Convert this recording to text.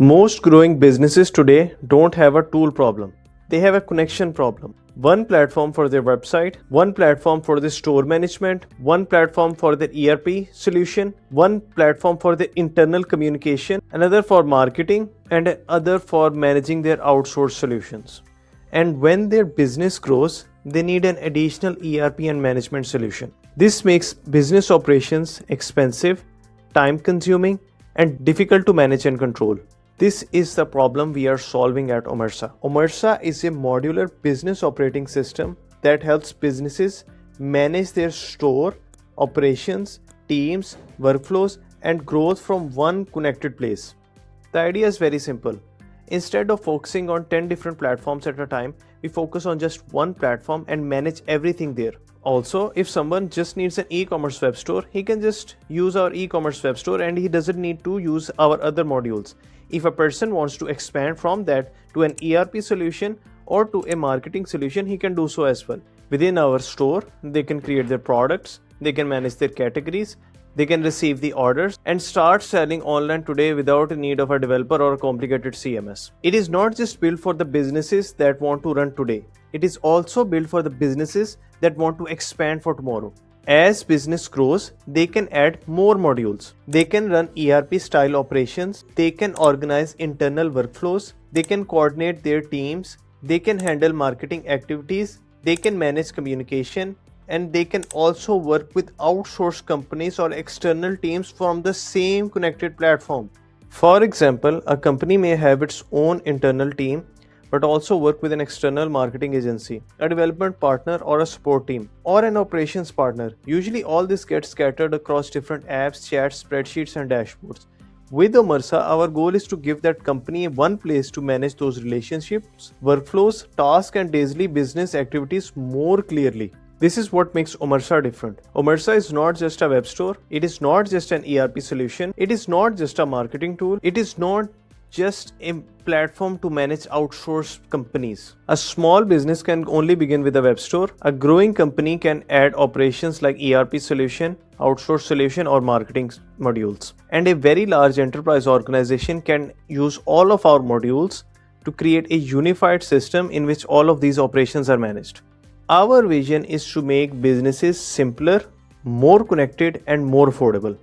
Most growing businesses today don't have a tool problem. They have a connection problem. One platform for their website, one platform for the store management, one platform for their ERP solution, one platform for the internal communication, another for marketing, and another for managing their outsourced solutions. And when their business grows, they need an additional ERP and management solution. This makes business operations expensive, time consuming, and difficult to manage and control. This is the problem we are solving at Omersa. Omersa is a modular business operating system that helps businesses manage their store, operations, teams, workflows, and growth from one connected place. The idea is very simple. Instead of focusing on 10 different platforms at a time, we focus on just one platform and manage everything there. Also, if someone just needs an e-commerce web store, he can just use our e-commerce web store and he doesn't need to use our other modules. If a person wants to expand from that to an ERP solution or to a marketing solution, he can do so as well. Within our store, they can create their products, they can manage their categories, they can receive the orders and start selling online today without the need of a developer or a complicated CMS. It is not just built for the businesses that want to run today. It is also built for the businesses that want to expand for tomorrow. As business grows, they can add more modules. They can run ERP style operations. They can organize internal workflows. They can coordinate their teams. They can handle marketing activities. They can manage communication. And they can also work with outsourced companies or external teams from the same connected platform. For example, a company may have its own internal team but also work with an external marketing agency, a development partner or a support team, or an operations partner. Usually all this gets scattered across different apps, chats, spreadsheets and dashboards. With Omersa, our goal is to give that company one place to manage those relationships, workflows, tasks and daily business activities more clearly. This is what makes Omersa different. Omersa is not just a web store, it is not just an ERP solution, it is not just a marketing tool, it is not just a platform to manage outsourced companies. A small business can only begin with a web store. A growing company can add operations like ERP solution, outsourced solution or marketing modules. And a very large enterprise organization can use all of our modules to create a unified system in which all of these operations are managed. Our vision is to make businesses simpler, more connected and more affordable.